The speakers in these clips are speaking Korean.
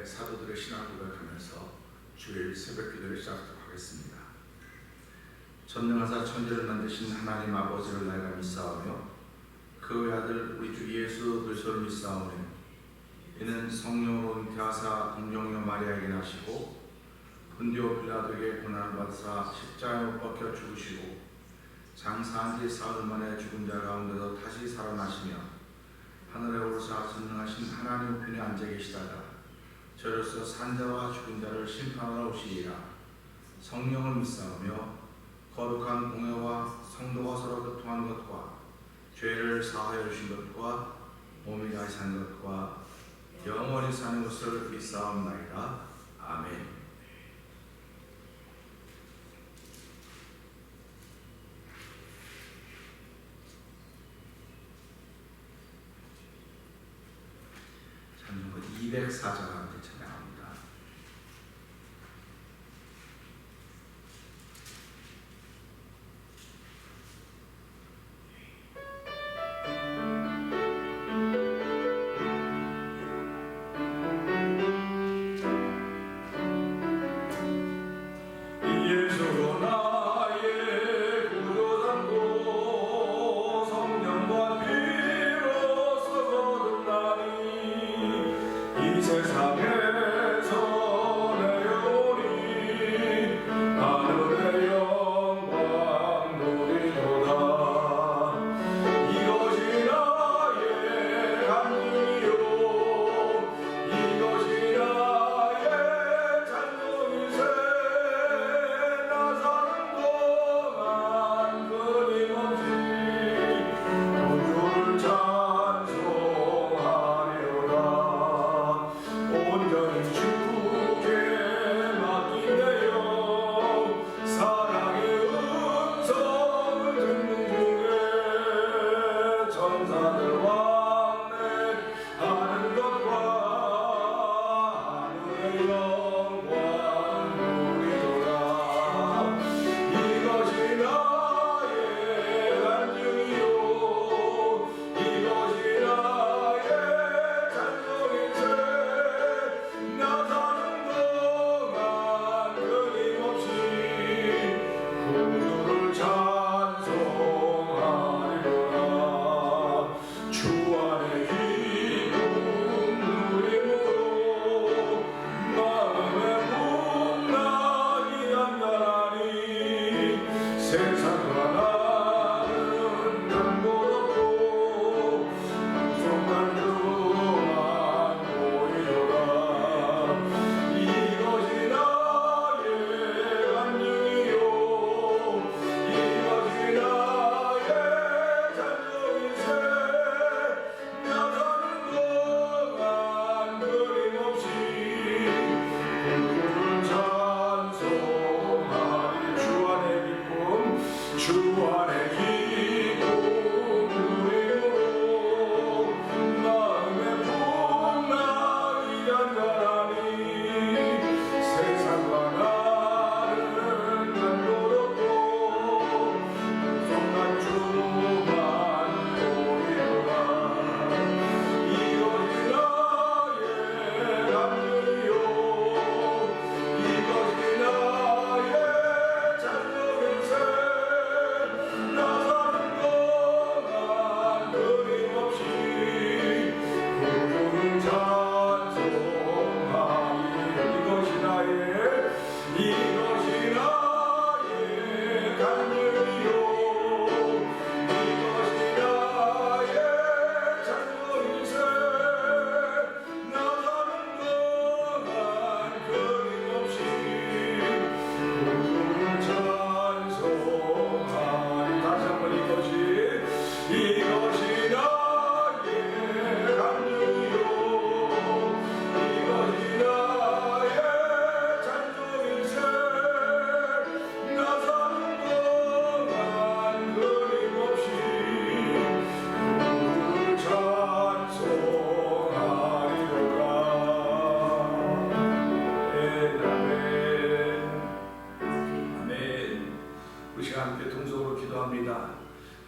함께 사도들의 신앙 고백하면서 주일 새벽기도를 시작하도록 하겠습니다. 전능하사 천지를 만드신 하나님 아버지를 내가 믿사오며 그 외아들 우리 주 예수 그리스도를 믿사오며 이는 성령으로 잉태하사 동정녀 마리아에게 나시고 본디오 빌라도에게 고난을 받으사 십자가에 못 박혀 죽으시고 장사한 지 사흘 만에 죽은 자 가운데서 다시 살아나시며 하늘에 오르사 전능하신 하나님 우편에 앉아 계시다가 저로서 산자와 죽은 자를 심판하러 오시리라. 성령을 믿사오며 거룩한 공회와 성도가 서로 교통한 것과 죄를 사하여 주신 것과 몸이 다시 산 것과 영원히 사는 것을 믿사옵나이다. 아멘. 찬송가 204자가 함께 찬양합니다.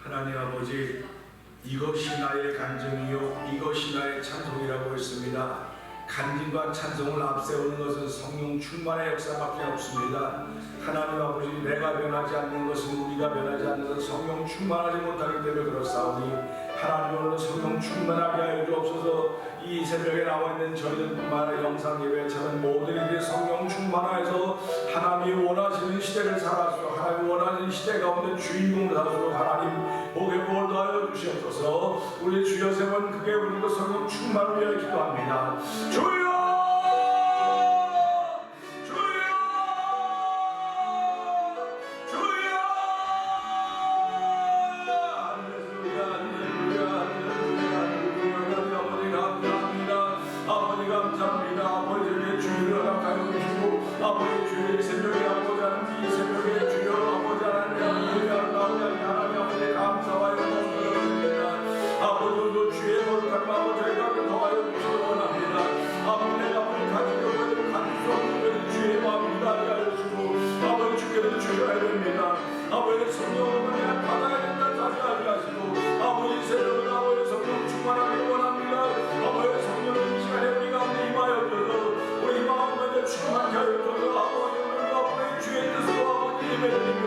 하나님 아버지, 이것이 나의 간증이요 이것이 나의 찬송이라고 했습니다. 간증과 찬송을 앞세우는 것은 성령 충만의 역사밖에 없습니다. 하나님 아버지, 내가 변하지 않는 것은, 우리가 변하지 않는 것은 성령 충만하지 못하기 때문에 그렇사오니 하나님 오늘 성령 충만하게 하여 주옵소서. 이 새벽에 나와 있는 저희들뿐만 아니라 영상 예배에 참여한 모든 이들이 성령 충만하여서 하나님이 원하시는 시대를 살아서, 하나님이 원하시는 시대 가운데 주인공을 살아서 하나님 복의 복을 더하여 주시옵소서. 우리 주여 세 번 크게 부르고 성령 충만을 위하여 기도합니다. 주여! 아버지 주의 새벽에 아버지 하나님, 이 새벽에 주여 아버지 하나님 예배하러 나오는 하나님 아버지 감사와 영광을 드립니다. 아버지 오늘도 주의 거룩한 마음을 저희가 더하여 주시기 원합니다. 아버지 내가 아버지 가지고 있는 가질 수 없는 것은 주의 마음을 나게 하여 주시고 아버지 주께서 주셔야 됩니다. 아버지 성령을 내가 받아야 된다 다시 하게 하시고 아버지 새벽에 아버지 성령 충만하길 원합니다. 아버지 성령의 이 시간에 우리 가운데 임하여 주셔서 우리 마음 가운데 충만하게 하여 주셔서 아버지 오늘 아버지 주의 뜻으로 아버지 예배드리며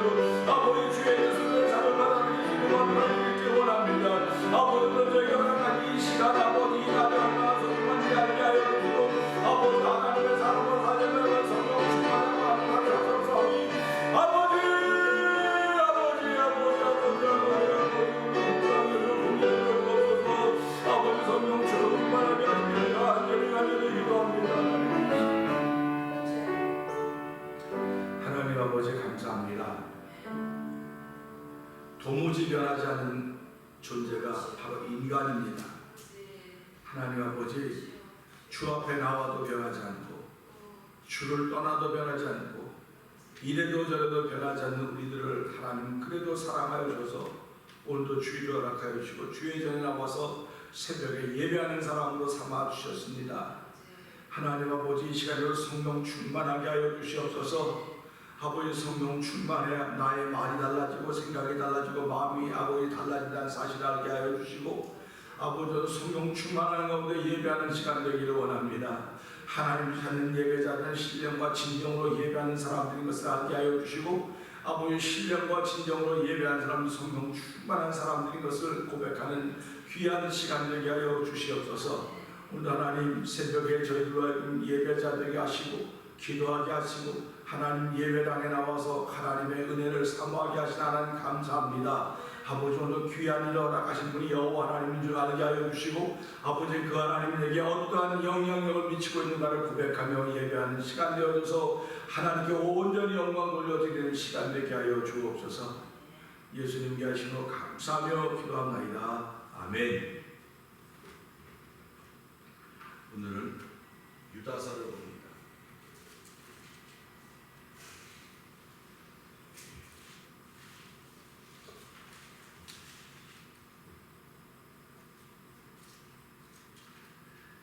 아버지 주의 뜻을 잡아가는 힘으로 하나님께 원합니다. 아버지 저희가 하나님 이 시간 아버지 이 날에 하나 성만하게 하여 주시고 아버지 하나님의 사랑과 사랑을 성령 충만하고 하나님의 사랑이 아버지 성령 충만하게 하시며 안전히 간절히 기도합니다. 하나님 아버지 감사합니다. 도무지 변하지 않는 존재가 바로 인간입니다. 하나님 아버지, 주 앞에 나와도 변하지 않고 주를 떠나도 변하지 않고 이래도 저래도 변하지 않는 우리들을 하나님 그래도 사랑하여 주셔서 오늘도 주의를 허락하여 주시고 주의 전에 나와서 새벽에 예배하는 사람으로 삼아 주셨습니다. 하나님 아버지, 이 시간으로 성령 충만하게 하여 주시옵소서. 아버지 성령 충만해야 나의 말이 달라지고 생각이 달라지고 마음이 아버지 달라진다는 사실을 알게 하여 주시고 아버지 성령 충만하는 가운데 예배하는 시간 되기를 원합니다. 하나님 찾는 예배자들은 신령과 진정으로 예배하는 사람들인 것을 알게 하여 주시고 아버지 신령과 진정으로 예배하는 사람은 성령 충만한 사람들인 것을 고백하는 귀한 시간 되게 하여 주시옵소서. 오늘 하나님 새벽에 저희들과 예배자되게 하시고 기도하게 하시고 하나님 예배당에 나와서 하나님의 은혜를 사모하게 하신 하나님 감사합니다. 아버지 오늘 귀한 일을 허락하신 분이 여호와 하나님인 줄 알게 하여 주시고 아버지 그 하나님에게 어떠한 영향력을 미치고 있는가를 고백하며 예배하는 시간 되어져서 하나님께 온전히 영광 돌려드리는 시간 되게 하여 주옵소서. 예수님께 하시며 감사하며 기도합나이다. 아멘. 오늘은 유다서를 봅니다.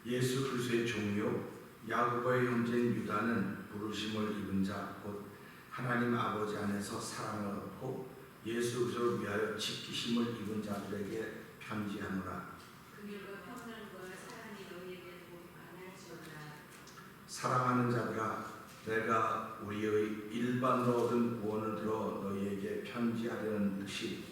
예수 그리스도의 종이요 야고보의 형제인 유다는 부르심을 입은 자 곧 하나님 아버지 안에서 사랑을 얻고 예수 그리스도를 위하여 지키심을 입은 자들에게 편지하노라. 긍휼과 평강과 사랑이 너희에게 많을지어다. 사랑하는 자들아, 내가 우리의 일반으로 얻은 구원을 들어 너희에게 편지하려는 듯이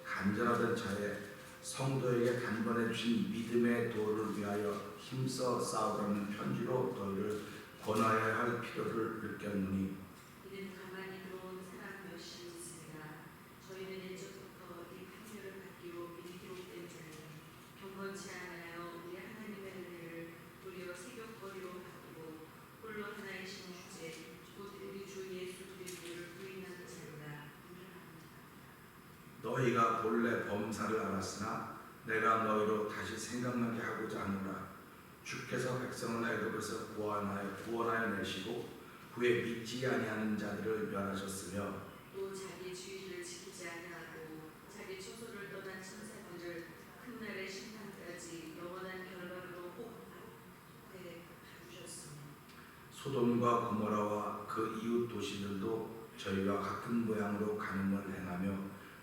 간절하던 자에 성도에게 간번해 주신 믿음의 도를 위하여 힘써 싸우라는 편지로 너희를 권하여야 할 필요를 느꼈노니 이는 가만히 들어온 사람 몇이 있습니다. 저희는 일찍부터 이 판결을 받기로 미리 기록된 자는 경건치 않아요. 우리 하나님의 은혜를 도리어 세격거리로 바꾸고 홀로 하나이신 주제 곧 우리 주 예수 그리스도를 부인하는 자로다. 너희가 본래 범사를 알았으나 내가 너희로 다시 생각나게 하고자 하노라. 주께서 백성을 애굽에서 구원하여 내시고 그의 믿지 아니하는 자들을 멸하셨으며 또 자기 주의를 지키지 아니하고 자기 초소를 떠난 천사들을 큰 날의 심판까지 영원한 결과로 혹해 주셨으며 소돔과 고모라와 그 이웃 도시들도 저희와 같은 모양으로 간음을 행하며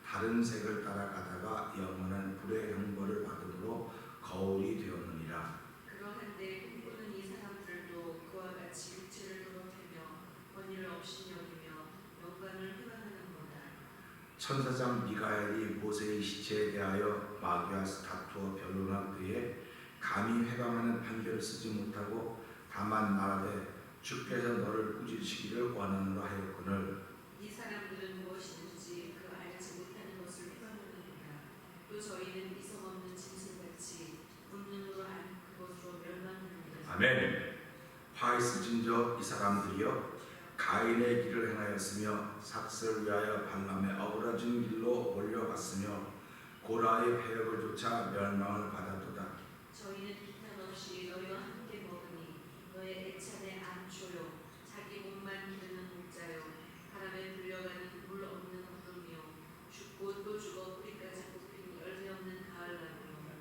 다른 색을 따라가다가 영원한 불의 형벌을 받음으로 거울이 되었느니라. 그러한데 꿈꾸는 이 사람 같이 육체를 더럽히며 권위를 없이 여기며 영광을 회방하는도다. 천사장 미가엘이 모세의 시체에 대하여 마귀와 다투어 변론한 그에 감히 회방하는 판결을 쓰지 못하고 다만 말하되 주께서 너를 꾸짖으시기를 원하노라 하였거늘 이 사람들은 무엇이든지 그 알지 못하는 것을 회방하는도다. 또 저희는 이성 없는 짐승같이 본능으로 안 그것으로 멸망하는도다. 아멘. 화 있을진저 이 사람들이여 가인의 길을 행하였으며 삭스를 위하여 발람의 어그러진 길로 몰려갔으며 고라의 패역을 쫓아 멸망을 받았도다. 저희는 기탄 없이 너희와 함께 먹으니 너의 애찬의 암초요 자기 몸만 기르는 목자요 바람에 불려가는 물 없는 구름이요 죽고 또 죽어 뿌리까지 뽑힌 열매 없는 가을나무요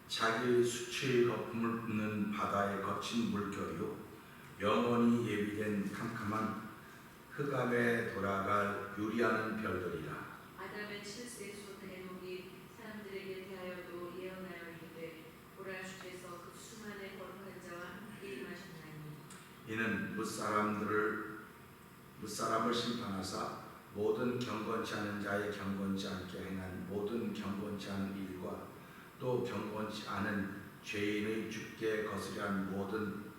자기 수치의 거품을 붓는 바다의 거친 물결이요 영원히 예비된 캄캄한 흑암에 돌아갈 유리하는 별들이라. 아담의 7세 소 대목이 사람들에게 대하여도 예언하여 이르되 보라 주께서 그 수만의 거룩한 자와 함께 임하셨나니 이는 무사람을 심판하사 모든 경건치 않은 자의 경건치 않게 행한 모든 경건치 않은 일과 또 경건치 않은 죄인의 죽게 거스려한 모든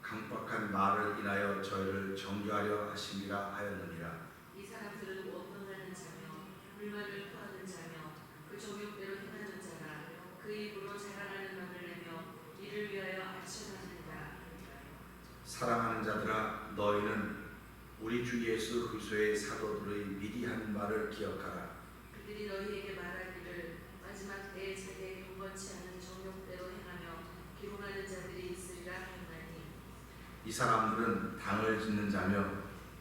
강박한 말을 인하여 저희를 정죄하려 하심이라 하였느니라. 이 사람들은 원망하는 자며 불만을 토하는 자며 그 종욕대로 행하는 자라 그 입으로 자라나는 말을 내며 이를 위하여 아첨하느니라. 사랑하는 자들아 너희는 우리 주 예수 그리스도의 사도들의 미리 한 말을 기억하라. 그들이 너희에게 말하기를 마지막 때에 자기의 경건치 않은 정욕대로 행하며 기롱하는 자들이 있으리라 하였나니 이 사람들은 당을 짓는 자며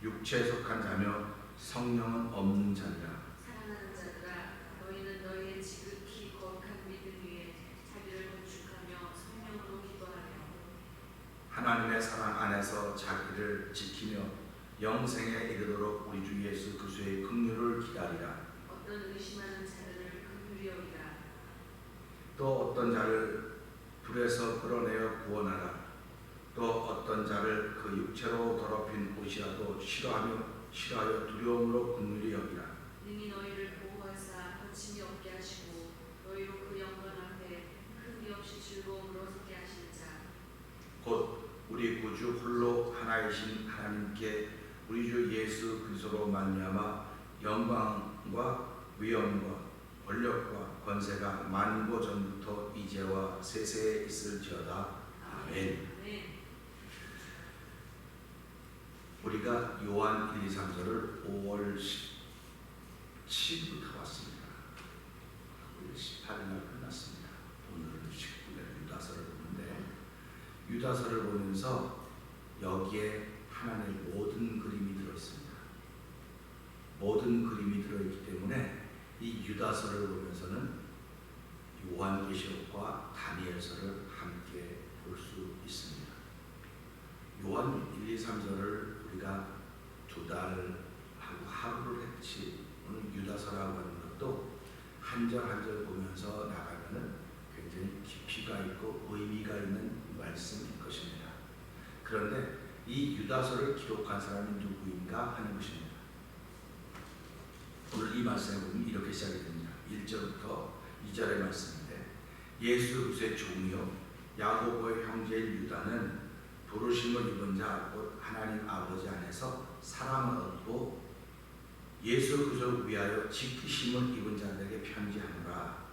육체에 속한 자며 성령은 없는 자니라. 사랑하는 자들아 너희는 너희의 지극히 거룩한 믿음 위에 자기를 건축하며 성령으로 기도하며 하나님의 사랑 안에서 자기를 지키며 영생에 이르도록 우리 주 예수 그리스도의 긍휼을 기다리라. 어떤 의심하는 자들을 긍휼히 여기라. 또 어떤 자를 불에서 끌어내어 구원하라. 또 어떤 자를 그 육체로 더럽힌 옷이라도 싫어하여 두려움으로 긍휼히 여기라. 능히 너희를 보호하사 거침이 없게 하시고 너희로 그 영광 앞에 흠이 없이 즐거움으로 서게 하시는 자 곧 우리 구주 홀로 하나이신 하나님께 우리 주 예수 그리스도로 말미암아 영광과 위엄과 권력과 권세가 만고 전부터 이제와 세세에 있을지어다. 아멘. 아멘. 우리가 요한 1, 2, 3절을 5월 10일부터 왔습니다. 5월 18일날 끝났습니다. 오늘은 19일 유다서를 보는데 유다서를 보면서 여기에 하나님의 모든 그림이 들어있습니다. 모든 그림이 들어있기 때문에 이 유다서를 보면서는 요한계시록과 다니엘서를 함께 볼 수 있습니다. 요한 1, 2, 3절을 우리가 2달 하고 하루를 했지 오늘 유다서라고 하는 것도 한 절 한 절 보면서 나가면은 굉장히 깊이가 있고 의미가 있는 말씀일 것입니다. 그런데 이 유다서를 기록한 사람이 누구인가 하는 것입니다. 오늘 이 말씀에 보면 이렇게 시작이 됩니다. 1절부터 2절의 말씀인데 예수 그리스도의 종이요 야고보의 형제인 유다는 부르심을 입은 자 곧 하나님 아버지 안에서 사랑을 얻고 예수 그리스도를 위하여 지키심을 입은 자들에게 편지하노라.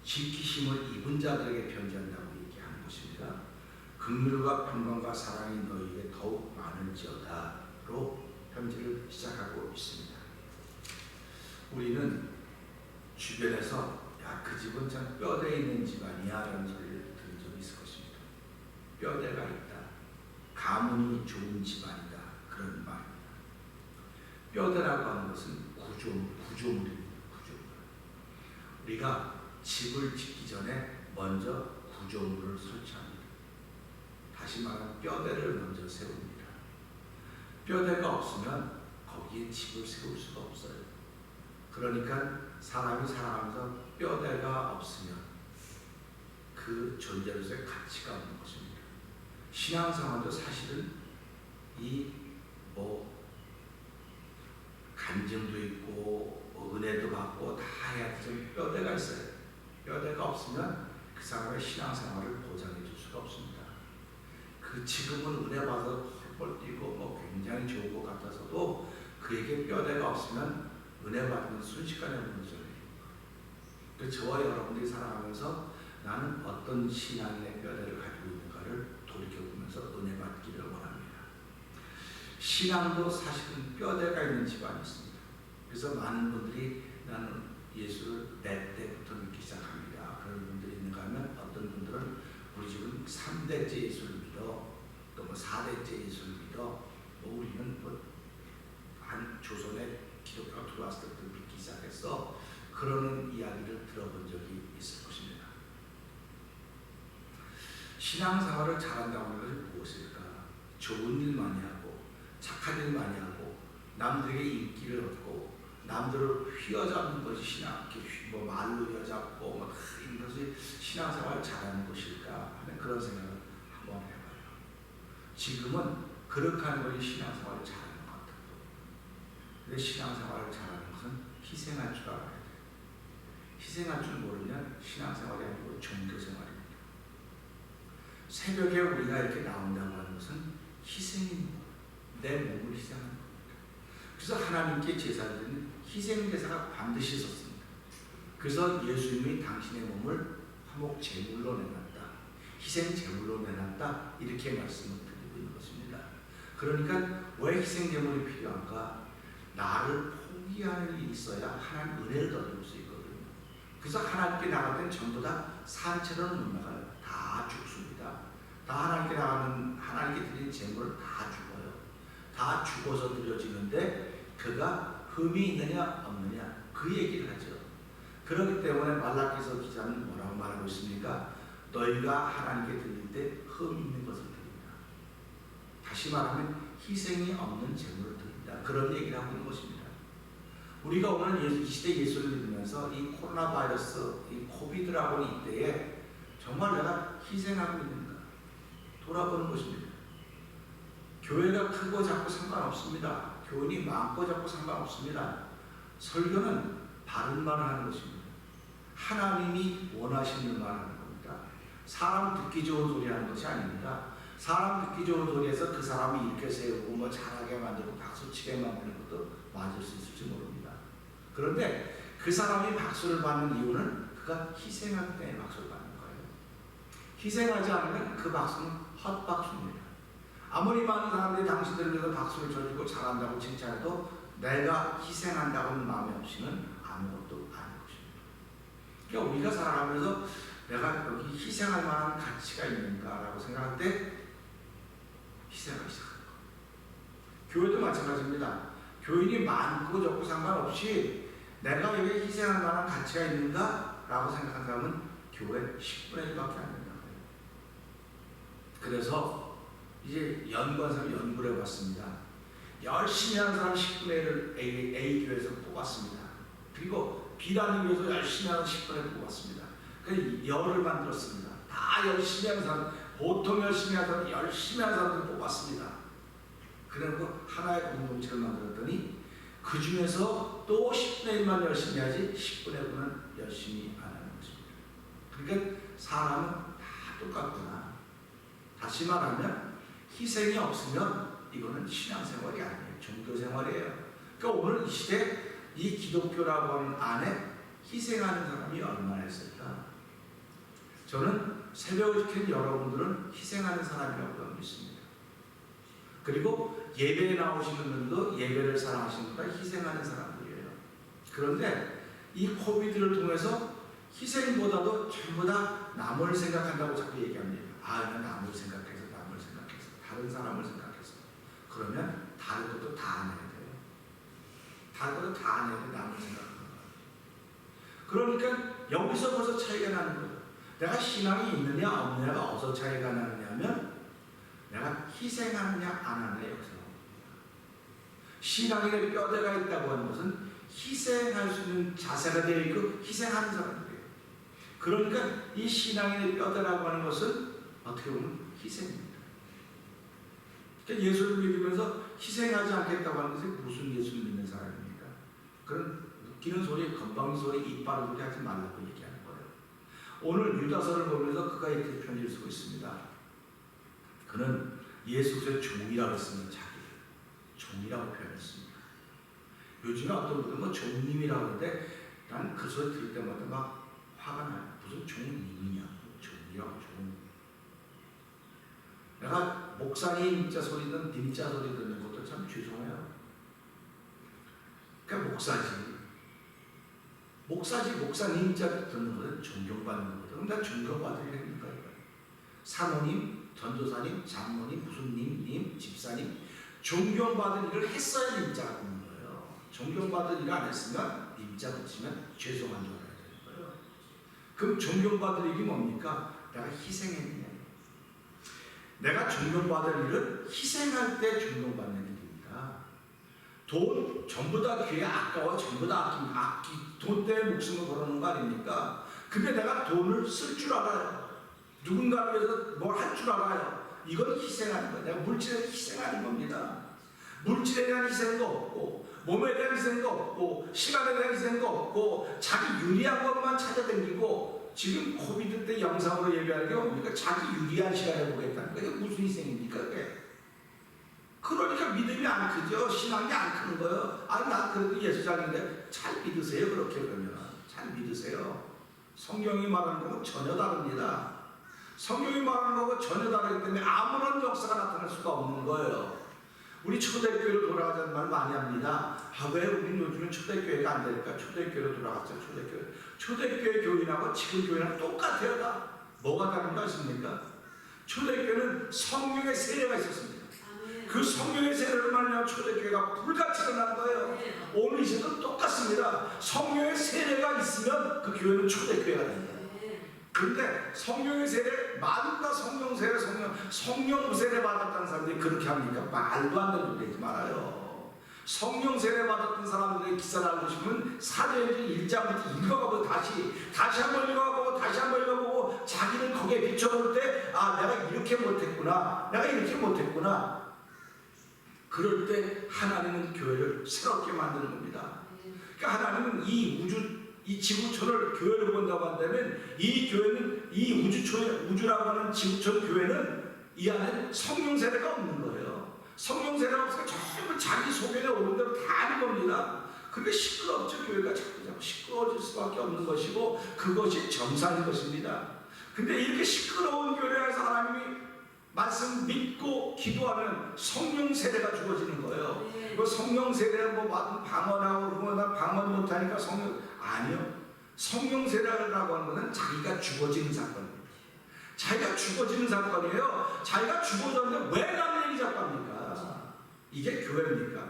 지키심을 입은 자들에게 편지한다고 얘기하는 것입니다. 긍휼과 평강과 사랑이 너희에게 더욱 많을지어다로 편지를 시작하고 있습니다. 우리는 주변에서 야, 그 집은 참 뼈대 있는 집안이야 라는 소리를 들은 적이 있을 것입니다. 뼈대가 있다. 가문이 좋은 집안이다. 그런 말입니다. 뼈대라고 하는 것은 구조물입니다. 구조물. 우리가 집을 짓기 전에 먼저 구조물을 설치합니다. 다시 말하면 뼈대를 먼저 세웁니다. 뼈대가 없으면 거기에 집을 세울 수가 없어요. 그러니까 사람이 살아가면서 뼈대가 없으면 그 존재로서의 가치가 없는 것입니다. 신앙생활도 사실은 이 간증도 있고 은혜도 받고 다 해야 좀 뼈대가 있어요. 뼈대가 없으면 그 사람의 신앙생활을 보장해 줄 수가 없습니다. 그 지금은 은혜 받아서 펄펄 뛰고 굉장히 좋은 것 같아서도 그에게 뼈대가 없으면 은혜 받는 순식간에 무너져요. 그래서 저와 여러분들이 살아가면서 나는 어떤 신앙의 뼈대를 가지고 있는가를 돌이켜보면서 은혜 받기를 원합니다. 신앙도 사실은 뼈대가 있는 집안이 있습니다. 그래서 많은 분들이 나는 예수를 내 때부터 믿기 시작합니다. 그런 분들이 있는가 하면 어떤 분들은 우리 집은 3대째 예수를 믿어, 또 4대째 예수를 믿어, 우리는 한 조선에 기독교가 들어왔을 때부터 믿기 시작했어. 그러는 이야기를 들어본 적이 있을 것입니다. 신앙생활을 잘한다고 하는 것이 무엇일까? 좋은 일 많이 하고 착한 일 많이 하고 남들에게 인기를 얻고 남들을 휘어잡는 것이 신앙, 말로 휘어잡고 이런 것이 신앙생활을 잘하는 것일까 하는 그런 생각을 한번 해봐요. 지금은 그렇게 하는 것이 신앙생활을 잘하는 것 같아요. 근데 신앙생활을 잘하는 것은 희생할 줄 알아야 돼요. 희생할 줄 모르면 신앙생활이 아니고 종교생활입니다. 새벽에 우리가 이렇게 나온다고 하는 것은 희생입니다. 내 몸을 희생하는 겁니다. 그래서 하나님께 제사를 드리는 희생제사가 반드시 있었습니다. 그래서 예수님이 당신의 몸을 화목 제물로 내놨다, 희생 제물로 내놨다, 이렇게 말씀을 드리고 있는 것입니다. 그러니까 왜 희생 제물이 필요한가? 나를 포기하는 일이 있어야 하나님 은혜를 얻을 수 있거든요. 그래서 하나님께 나갈 땐 전부 다 산채로는 못 나가요. 다 죽습니다. 다 하나님께 나가는, 하나님께 드린 제물을 다 죽어요. 다 죽어서 드려지는데 그가 흠이 있느냐 없느냐 그 얘기를 하죠. 그렇기 때문에 말라기서 기자는 뭐라고 말하고 있습니까? 너희가 하나님께 드릴 때 흠 있는 것을 드린다. 다시 말하면 희생이 없는 제물을 드린다. 그런 얘기를 하고 있는 것입니다. 우리가 오늘 이 시대 예수를 믿으면서 이 코로나 바이러스, 이 코비드라고 하는 이때에 정말 내가 희생하고 있는가 돌아보는 것입니다. 교회가 크고 작고 상관없습니다. 교인이 많고 작고 상관없습니다. 설교는 바른 말을 하는 것입니다. 하나님이 원하시는 말을 하는 겁니다. 사람 듣기 좋은 소리 하는 것이 아닙니다. 사람 듣기 좋은 소리에서 그 사람이 이렇게 세우고 잘하게 만들고 박수치게 만드는 것도 맞을 수 있을지 모릅니다. 그런데 그 사람이 박수를 받는 이유는 그가 희생할 때 박수를 받는 거예요. 희생하지 않으면 그 박수는 헛박수입니다. 아무리 많은 사람들이 당신들을 위해서 박수를 쳐주고 잘한다고 칭찬해도 내가 희생한다고는 마음이 없이는 아무것도 아닌 것입니다. 그러니까 우리가 살아가면서 내가 여기 희생할 만한 가치가 있는가라고 생각할 때 희생하기 시작하는 거예요. 교회도 마찬가지입니다. 교인이 많고 적고 상관없이 내가 여기 희생할 만한 가치가 있는가라고 생각한 사람은 교회 10분의 1밖에 안 된다고요. 그래서 이제 연구원사를 연구를 해봤습니다. 열심히 하는 사람 10분의 1을 A 교회에서 뽑았습니다. 그리고 B라는 교회에서 열심히 하는 10분의 1을 뽑았습니다. 그래서 열을 만들었습니다. 다 열심히 하는 사람, 보통 열심히 하는 사람, 열심히 하는 사람들을 뽑았습니다. 그리고 하나의 공동체를 만들었더니 그 중에서 또 10분의 1만 열심히 하지 10분의 1은 열심히 안 하는 것입니다. 그러니까 사람은 다 똑같구나. 다시 말하면 희생이 없으면 이거는 신앙생활이 아니에요. 종교생활이에요. 그러니까 오늘 이 시대 이 기독교라고 하는 안에 희생하는 사람이 얼마나 있을까? 저는 새벽을 지킨 여러분들은 희생하는 사람이라고 믿습니다. 그리고 예배에 나오시는 분들도 예배를 사랑하시는 분들 희생하는 사람들이에요. 그런데 이 코비드를 통해서 희생보다도 전부 다 남을 생각한다고 자꾸 얘기합니다. 난 남을 생각해서 다른 사람을 생각해서 그러면 다른 것도 다 안 해야 돼요. 다른 것도 다 안 해야 돼. 남을 생각하는 거예요. 그러니까 여기서 벌써 차이가 나는 거예요. 내가 신앙이 있느냐 없느냐가 어디서 차이가 나느냐면 내가 희생하느냐 안 하느냐 여기서. 신앙에 뼈대가 있다고 하는 것은 희생할 수 있는 자세가 되어 있고 희생하는 사람들이에요. 그러니까 이 신앙의 뼈대라고 하는 것은 어떻게 보면 희생입니다. 그러니까 예수를 믿으면서 희생하지 않겠다고 하는 것이 무슨 예수를 믿는 사람입니까? 그런 웃기는 소리, 건방진 소리, 이빨 소리 하지 말라고 얘기하는 거예요. 오늘 유다서를 보면서 그가 이렇게 편지를 쓰고 있습니다. 그는 예수 그리스도의 종이라고 했습니다. 자기를 종이라고 표현했습니다. 요즘에 어떤 분들은 뭐 종님이라고 하는데 난 그 소리 들을 때마다 막 화가 나요. 무슨 종님이냐, 종이라고 종. 내가 목사님 님자 소리든 님자 소리 듣는 것도 참 죄송해요. 그러니까 목사님자 듣는 것은 존경받는 거거든. 그럼 난 존경받을 일입니까? 사모님, 전도사님, 장모님, 무슨 님, 집사님 존경받을 일을 했어야 님자가 붙는 거예요. 존경받을 일을 안 했으면 님자 붙이면 죄송한 줄 알아야 되는 거예요. 그럼 존경받을 일이 뭡니까? 내가 희생했냐. 내가 존경받을 일은 희생할 때 존경받는 일입니다. 돈 전부 다 귀에 아까워 전부 다 돈 때문에 목숨을 걸어놓은 거 아닙니까? 근데 내가 돈을 쓸 줄 알아요. 누군가를 위해서 뭘 할 줄 알아요. 이건 희생하는 거예요. 내가 물질에 희생하는 겁니다. 물질에 대한 희생도 없고 몸에 대한 희생도 없고 시간에 대한 희생도 없고 자기 유리한 것만 찾아다니고 지금 코비드 때 영상으로 예배하는 게 뭡니까? 자기 유리한 시간에 보겠다는 거예요. 이게 무슨 희생입니까? 그게? 그러니까 믿음이 안 크죠. 신앙이 안 크는 거예요. 아니 나 그래도 예수장인데 잘 믿으세요. 그렇게 그러면 잘 믿으세요. 성경이 말하는 거하고 전혀 다릅니다. 성경이 말하는 거하고 전혀 다르기 때문에 아무런 역사가 나타날 수가 없는 거예요. 우리 초대교회로 돌아가자는 말 많이 합니다. 왜 우리 요즘은 초대교회가 안 될까? 초대교회로 돌아갔죠. 초대교회 교인하고 지금 교회랑 똑같아요. 다. 뭐가 다른 거 아십니까? 초대교회는 성령의 세례가 있었습니다. 그 성령의 세례를 말하면 초대교회가 불같이 일어난 거예요. 오늘 이 시대도 똑같습니다. 성령의 세례가 있으면 그 교회는 초대교회가 됩니다. 그런데 성령의 세례, 마누가 성령 세례, 성령 세례 받았다는 사람들이 그렇게 합니까? 말도 안 되는 소리 하지 말아요. 성령 세례 받았던 사람들의 기사를 알고 싶으면 사도행전 1장부터 읽어가고 다시 한번 읽어가고 다시 한번 읽어보고 자기는 거기에 비춰볼 때 내가 이렇게 못했구나. 그럴 때 하나님은 교회를 새롭게 만드는 겁니다. 그러니까 하나님은 이 지구촌을 교회로 본다고 한다면 이 교회는 이 우주라고 하는 지구촌 교회는 이 안에 성령 세례가 없는 거예요. 성령 세례가 없으니까 전부 자기 소견에 오른 대로 다 하는 겁니다. 그게 시끄럽죠. 교회가 자꾸 시끄러워질 수밖에 없는 것이고 그것이 정상인 것입니다. 근데 이렇게 시끄러운 교회에서 하나님이 말씀 믿고 기도하면 성령 세례가 주어지는 거예요. 그 성령 세례는 방언하고 그러면 방언 못하니까 아니요. 성령 세례라고 하는 것은 자기가 죽어지는 사건입니다. 자기가 죽어지는 사건이에요. 자기가 죽어졌는데 왜 남의 얘기 자꾸 합니까? 이게 교회입니까?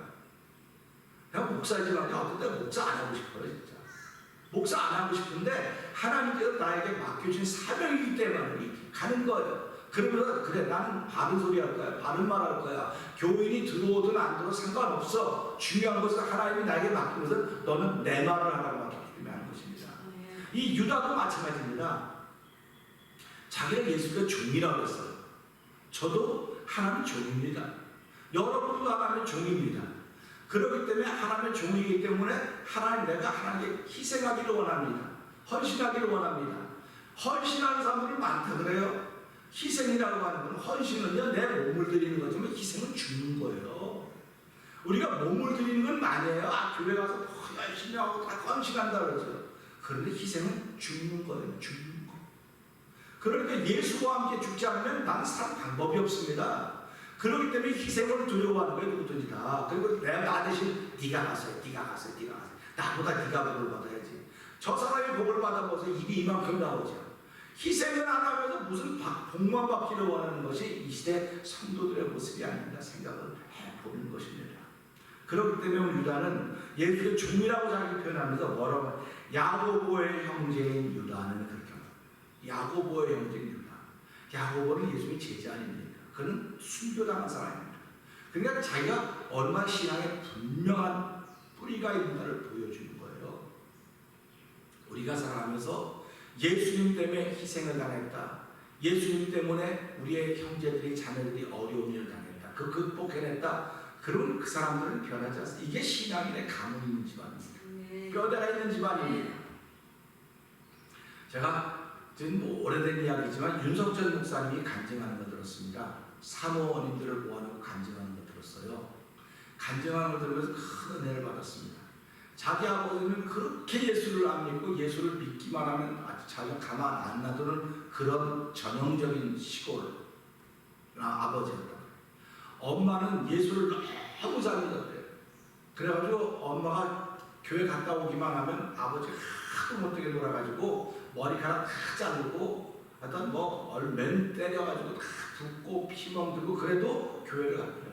내가 목사지만 어떤 때 목사 안 하고 싶어요. 진짜. 목사 안 하고 싶은데 하나님께서 나에게 맡겨준 사명이기 때문에 가는 거예요. 그러면서 그래 나는 바른 소리 할 거야. 바른 말 할 거야. 교인이 들어오든 안 들어오든 상관없어. 중요한 것은 하나님이 나에게 맡기면서 너는 내 말을 하라고 맡겼기 때문에 하는 것입니다. 이 유다도 마찬가지입니다. 자기는 예수가 종이라고 했어요. 저도 하나님의 종입니다. 여러분도 하나님의 종입니다. 그렇기 때문에 하나님의 종이기 때문에 내가 하나님께 희생하기를 원합니다. 헌신하기를 원합니다. 헌신하는 사람들이 많다 그래요. 희생이라고 하는 건 헌신은요 내 몸을 드리는 거지만 희생은 죽는 거예요. 우리가 몸을 드리는 건 아니에요. 교회 가서 열심히 하고 다 헌신한다 그러죠. 그런데 희생은 죽는 거예요. 죽는 거. 그러니까 예수와 함께 죽지 않으면 나는 살 방법이 없습니다. 그렇기 때문에 희생을 두려워하는 거예요. 누구든지 다. 그리고 나 대신 네가 가세요. 나보다 네가 복을 받아야지. 저 사람이 복을 받아보세요. 입이 이만큼 나오죠. 희생을 안 하면서 무슨 복만 받기를 원하는 것이 이 시대 성도들의 모습이 아닌가 생각을 해보는 것입니다. 그렇기 때문에 유다는 예수의 종이라고 자기 표현하면서 뭐라고 하면 야고보의 형제인 유다는 그렇게 합니다. 야고보의 형제인 유다. 야고보는 예수의 제자 아닙니까? 그는 순교당한 사람입니다. 그러니까 자기가 얼마나 신앙에 분명한 뿌리가 있는가를 보여주는 거예요. 우리가 살아가면서 예수님 때문에 희생을 당했다. 예수님 때문에 우리의 형제들이 자매들이 어려움을 당했다. 그 극복해냈다. 그러면 그 사람들은 변하지 않습니다. 이게 신앙인의 가문이 있는 집안입니다. 뼈대가 있는 집안입니다. 제가 지금 뭐 오래된 이야기지만 윤석철 목사님이 간증하는 거 들었습니다. 사모님들을 모아놓고 간증하는 거 들었어요. 간증하는 거 들으면서 큰 은혜를 받았습니다. 자기 아버지는 그렇게 예수를 안 믿고 예수를 믿기만 하면 자기가 가만 안 놔두는 그런 전형적인 시골 아버지였다. 엄마는 예수를 너무 잘 믿었대요. 그래가지고 엄마가 교회 갔다 오기만 하면 아버지가 하도 못되게 놀아가지고 머리카락 다 자르고 하여튼 뭐 얼맨 때려가지고 다 붓고 피멍 들고 그래도 교회를 갔대요.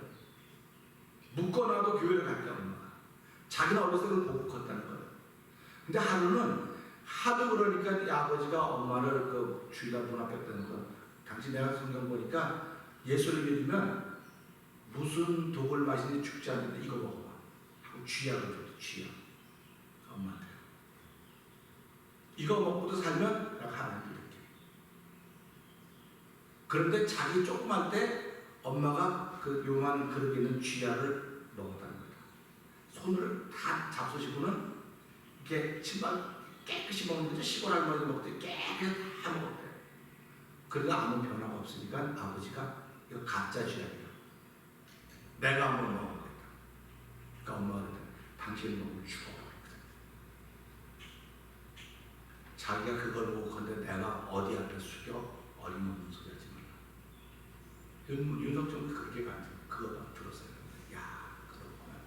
묶어놔도 교회를 갔대요. 엄마가. 자기는 어렸을 때 보고 컸다는 거예요. 근데 하루는 하도 그러니까 이 아버지가 엄마를 그 주일날 문 앞에 뜨는 거 당신 내가 성경 보니까 예수를 믿으면 무슨 독을 마시는지 죽지 않는데 이거 먹어봐 하고 쥐약을 줬대. 쥐약 엄마한테 이거 먹고도 살면 내가 하나님 믿을게. 그런데 자기 조그만 때 엄마가 그 요만 그릇에 있는 쥐약을 먹었다는 거다. 손을 다 잡수시고는 이렇게 신발 깨끗이 먹는 거죠. 시골 할머니 먹듯이 깨끗이 다 먹었대. 그러다 아무 변화가 없으니까 아버지가 이거 가짜 쥐약이야. 내가 한번 먹어보겠다. 그러니까 엄마가 그랬더니 당신이 먹으면 죽어버렸거든. 자기가 그걸 보고 건데 내가 어디 앞에 숙여 어림없는 소리 하지 말라. 윤석철은 그렇게 가지. 그거 들었어요. 야, 그렇구나.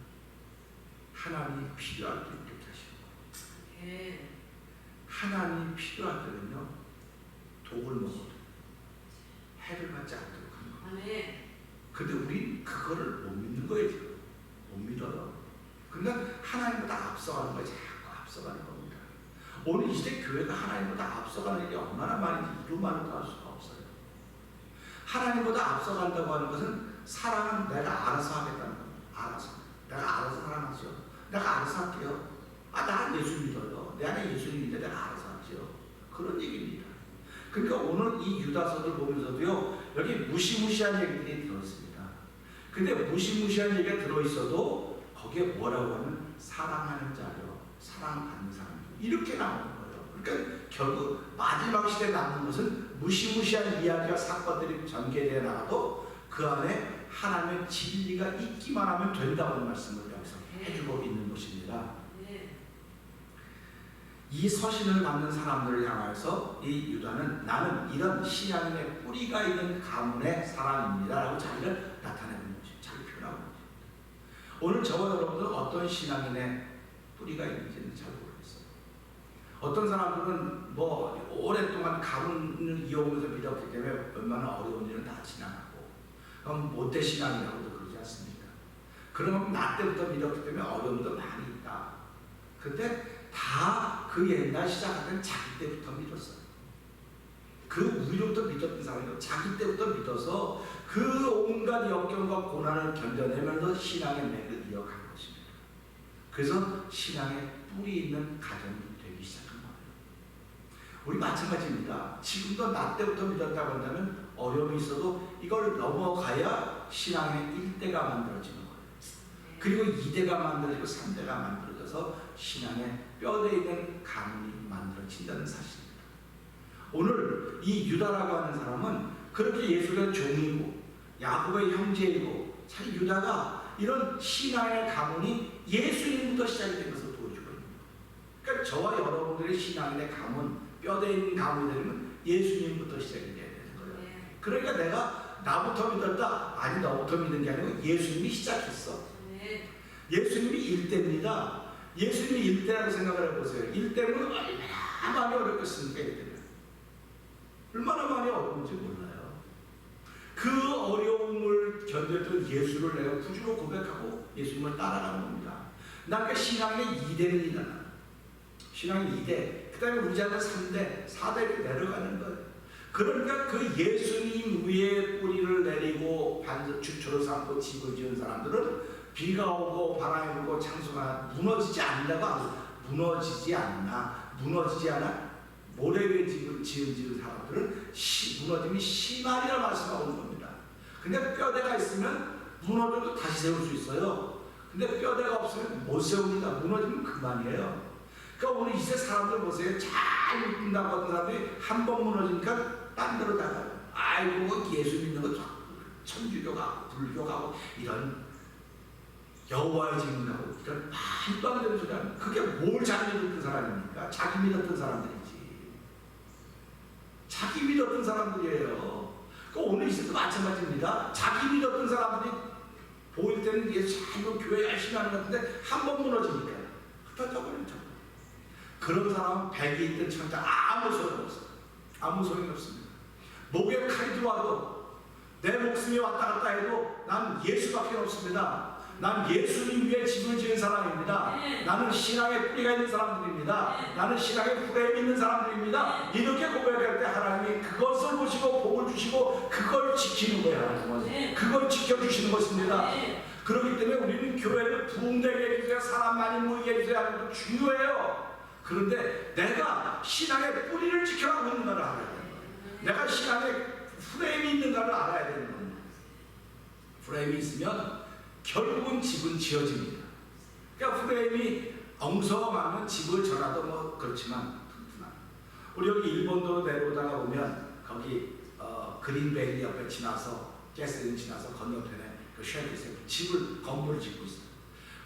하나님이 필요할 때 이렇게 하시고 하나님이 필요할 때는요 독을 먹어도 해를 받지 않도록 하는 거예요. 근데 우리 그거를 못 믿는 거예요. 지금 못 믿어요. 그러니까 하나님보다 앞서가는 거예요. 자꾸 앞서가는 겁니다. 오늘 이 시대 교회가 하나님보다 앞서가는 게 얼마나 많은지 이루만도 할 수가 없어요. 하나님보다 앞서간다고 하는 것은 사랑은 내가 알아서 하겠다는 겁니다. 알아서. 내가 알아서 사랑하죠. 내가 알아서 할게요. 난 예수 믿어요. 내 안에 예수님 믿는데 내가 알아서 하죠. 그런 얘기입니다. 그러니까 오늘 이 유다서를 보면서도요 여기 무시무시한 얘기들이 들어있습니다. 근데 무시무시한 얘기가 들어있어도 거기에 뭐라고 하면 사랑하는 자요, 사랑받는 사람 이렇게 나오는 거예요. 그러니까 결국 마지막 시대에 남는 것은 무시무시한 이야기와 사건들이 전개되어 나가도 그 안에 하나님의 진리가 있기만 하면 된다는 말씀을 여기서 해주고 있는 것입니다. 이 서신을 받는 사람들을 향해서 이 유다는 나는 이런 신앙인의 뿌리가 있는 가문의 사람입니다 라고 자기를 나타내는 것이 자기 표현하고 있습니다. 오늘 저와 여러분들은 어떤 신앙인의 뿌리가 있는지는 잘 모르겠어요. 어떤 사람들은 뭐 오랫동안 가문을 이어오면서 믿었기 때문에 웬만한 어려운 일은 다 지나가고 그럼 못된 신앙이라고도 그러지 않습니까? 그러면 나 때부터 믿었기 때문에 어려움도 많이 있다. 근데 다 그 옛날 시작하던 자기 때부터 믿었어요. 그 위로부터 믿었던 사람이 자기 때부터 믿어서 그 온갖 역경과 고난을 견뎌내면서 신앙의 맥을 이어간 것입니다. 그래서 신앙의 뿌리 있는 가정이 되기 시작한 거예요. 우리 마찬가지입니다. 지금도 나 때부터 믿었다고 한다면 어려움이 있어도 이걸 넘어가야 신앙의 1대가 만들어지는 거예요. 그리고 2대가 만들어지고 3대가 만들어져서 신앙의 뼈대 있는 가문이 만들어진다는 사실입니다. 오늘 이 유다라고 하는 사람은 그렇게 예수의 종이고 야곱의 형제이고 참 유다가 이런 신앙의 가문이 예수님부터 시작이 된 것을 보여주고 있는 거예요. 그러니까 저와 여러분들의 신앙의 가문, 뼈대 있는 가문이 되면 예수님부터 시작이 돼야 되는 거예요. 그러니까 내가 나부터 믿었다. 아니 너부터 믿는 게 아니고 예수님이 시작했어. 예수님이 일대입니다. 예수님이 일대라고 생각을 해보세요. 일대면 얼마나 많이 어렵겠습니까? 일대면 얼마나 많이 어려운지 몰라요. 그 어려움을 견뎠던 예수를 내가 구주로 고백하고 예수님을 따라가는 겁니다. 그러니까 신앙의 2대는 일어나. 신앙의 2대, 그 다음에 우리자는 3대, 4대로 내려가는 거예요. 그러니까 그 예수님 위에 뿌리를 내리고 주초를 삼고 집을 지은 사람들은 비가 오고 바람이 불고 창수가 무너지지 않는다고 무너지지 않나 모래 위에 집을 지은 사람들은 무너짐이 심하리라 말씀하고 있는 겁니다. 근데 뼈대가 있으면 무너져도 다시 세울 수 있어요. 근데 뼈대가 없으면 못 세웁니다. 무너지면 그만이에요. 그러니까 오늘 이세 사람들 보세요. 잘 믿는다고 하던 사람들이 한 번 무너지니까 딴 데로 나가요. 아이고 예수 믿는 거 천주교 가고 불교 가고 이런 여호와의 증인하고 이런 말도 안 되는 소리 하는, 그게 뭘 잘 믿었던 사람입니까? 자기 믿었던 사람들이지. 자기 믿었던 사람들이에요. 오늘 이세도 마찬가지입니다. 자기 믿었던 사람들이 보일 때는 예수 잘 교회 열심히 하는 것 같은데 한 번 무너지니까 흩어져버리죠. 그런 사람은 백이 있든 천자 아무 소용 없어요. 아무 소용이 없습니다. 목에 칼이 들어와도 내 목숨이 왔다 갔다 해도 난 예수밖에 없습니다. 난 예수님 위에 집을 지은 사람입니다. 나는 신앙의 뿌리가 있는 사람들입니다. 나는 신앙의 후대에 있는 사람들입니다. 이렇게 고백할 때 하나님이 그것을 보시고 복을 주시고 그걸 지키는 거예요. 그걸 지켜주시는 것입니다. 그렇기 때문에 우리는 교회를 부흥되게 해주세요, 사람 많이 모이게 해주세요 하는 것도 중요해요. 그런데 내가 신앙의 뿌리를 지켜가고 있는가를 알아야 되는 거예요. 내가 신앙의 프레임이 있는가를 알아야 되는 겁니다. 프레임이 있으면 결국은 집은 지어집니다. 그러니까 프레임이 엉성하고 많으면 집을 전하도 뭐 그렇지만 튼튼한. 우리 여기 일본도로 내려오다가 보면 거기 그린베리 옆에 지나서 제스린 지나서 건너편에 그 쉐리스 집을 건물을 짓고 있어요.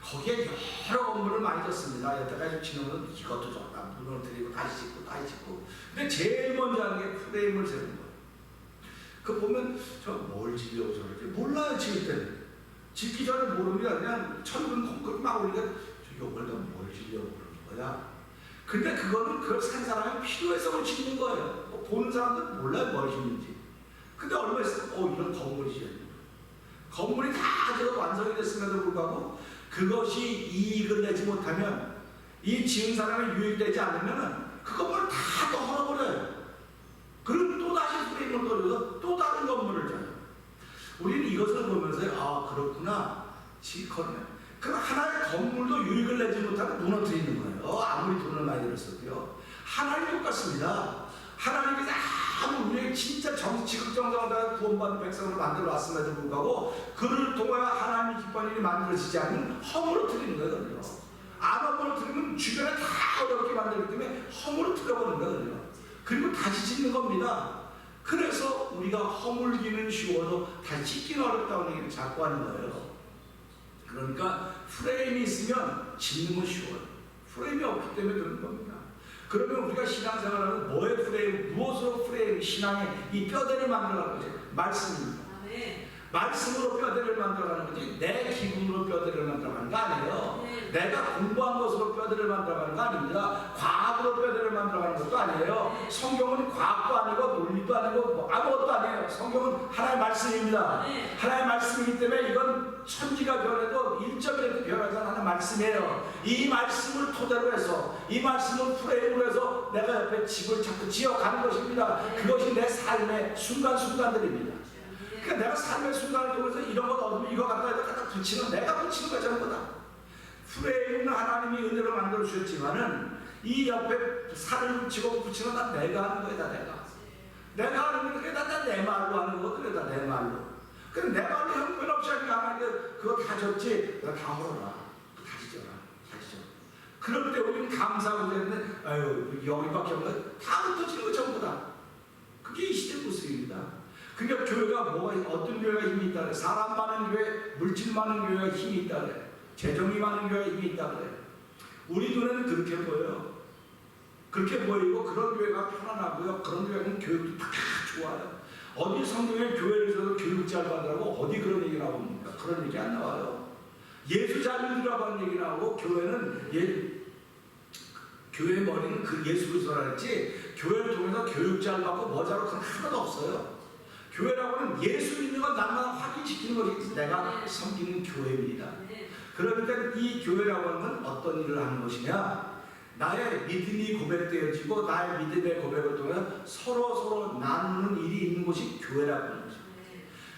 거기에 여러 건물을 많이 짓습니다. 여태까지 지나면 이것도 좋다, 무너뜨리고 다시 짓고 다시 짓고. 근데 제일 먼저 하는 게 프레임을 세우는 거예요. 그 보면 저 뭘 지려고 저렇게 몰라요. 지을 때는 짓기 전에 모릅니다. 그냥 천근 콩끝 막 올리니까 저걸 다 뭘 지려고 그러는 거야. 근데 그거는 그걸 산 사람이 필요해서 짓는 거예요. 보는 사람들은 몰라요 뭘 짓는지. 근데 얼마 있으면 이런 건물이 지어요. 건물이 다 완성이 됐음에도 불구하고 그것이 이익을 내지 못하면, 이 지은 사람이 유익되지 않으면 그 건물을 다 헐어버려요. 그럼 또 다시 프레임을 돌려서 또 다른 건물을 져요. 우리는 이것을 보면서 그렇구나. 그 하나의 건물도 유익을 내지 못하고 무너뜨리는 거예요. 아무리 돈을 많이 들었어도요. 하나님 똑같습니다. 하나님께서 아무 우리에게 진짜 지극정성으로 구원받은 백성을 만들어 왔음에도 불구하고 그를 통하여 하나님의 기뻐하는 일이 만들어지지 않으면 허물어뜨리는 거예요. 안 허물어뜨리면 주변에 다 어렵게 만들기 때문에 허물어뜨려버리는 거예요. 그리고 다시 짓는 겁니다. 그래서 우리가 허물기는 쉬워도 다시 짓기는 어렵다는 얘기를 자꾸 하는 거예요. 그러니까 프레임이 있으면 짓는 건 쉬워요. 프레임이 없기 때문에 그런 겁니다. 그러면 우리가 신앙생활하는 뭐의 프레임, 무엇으로 프레임, 신앙의 이 뼈대를 만들어가는 거지? 말씀입니다. 말씀으로 뼈대를 만들어가는 거지 내 기분으로 뼈대를 만들어가는 거 아니에요. 내가 공부한 것으로 뼈대를 만들어가는 거 아닙니다. 과학으로 뼈대를 만들어가는 것도 아니에요. 성경은 과학도 아니고 논리도 아니고 아무것도 아니에요. 성경은 하나의 말씀입니다. 하나의 말씀이기 때문에 이건 천지가 변해도 1점이라도 변하지 않는 말씀이에요. 이 말씀을 토대로 해서, 이 말씀을 프레임으로 해서 내가 옆에 집을 자꾸 지어가는 것입니다. 그것이 내 삶의 순간순간들입니다. 그러니까 내가 삶의 순간을 통해서 이런 것 얻으면 이거 갖다 붙이는, 내가 붙이는 거야 전부 다. 프레임은 하나님이 은혜로 만들어 주셨지만은 이 옆에 살을 붙이고 붙이는 건 내가 하는 거야. 내가 하는 거니까 다 내 말로 하는 거거든. 다 내 말로. 그럼 내 말로 형편없이 하니까 하나님께 그거 다 줬지, 내가 다 헐어라, 다시 져라. 그럴 때 우리는 감사하고 되는데 여기밖에 없는 다 흩어지는 거 전부 다. 그게 이 시대 모습입니다. 그러니까 교회가 어떤 교회가 힘이 있다 그래. 사람 많은 교회, 물질 많은 교회가 힘이 있다 그래. 재정이 많은 교회가 힘이 있다 그래. 우리 눈에는 그렇게 보여요. 그렇게 보이고 그런 교회가 편안하고요. 그런 교회는 교육도 다 좋아요. 어디 성경에 교회를 줘서 교육 잘 받으라고 어디 그런 얘기 나옵니까? 그런 얘기 안 나와요. 예수 잘 믿으라고 하는 얘기 나오고, 교회는 교회 머리는 그 예수 그리스도라 했지 교회를 통해서 교육 잘 받고 모자로 그런 하나도 없어요. 교회라고는 예수 믿는 건 나만 확인시키는 것이 내가 섬기는 교회입니다. 그러니까 이 교회라고 하는 건 어떤 일을 하는 것이냐, 나의 믿음이 고백되어지고 나의 믿음의 고백을 통해 서로 나누는 일이 있는 곳이 교회라고 하는 것입니다.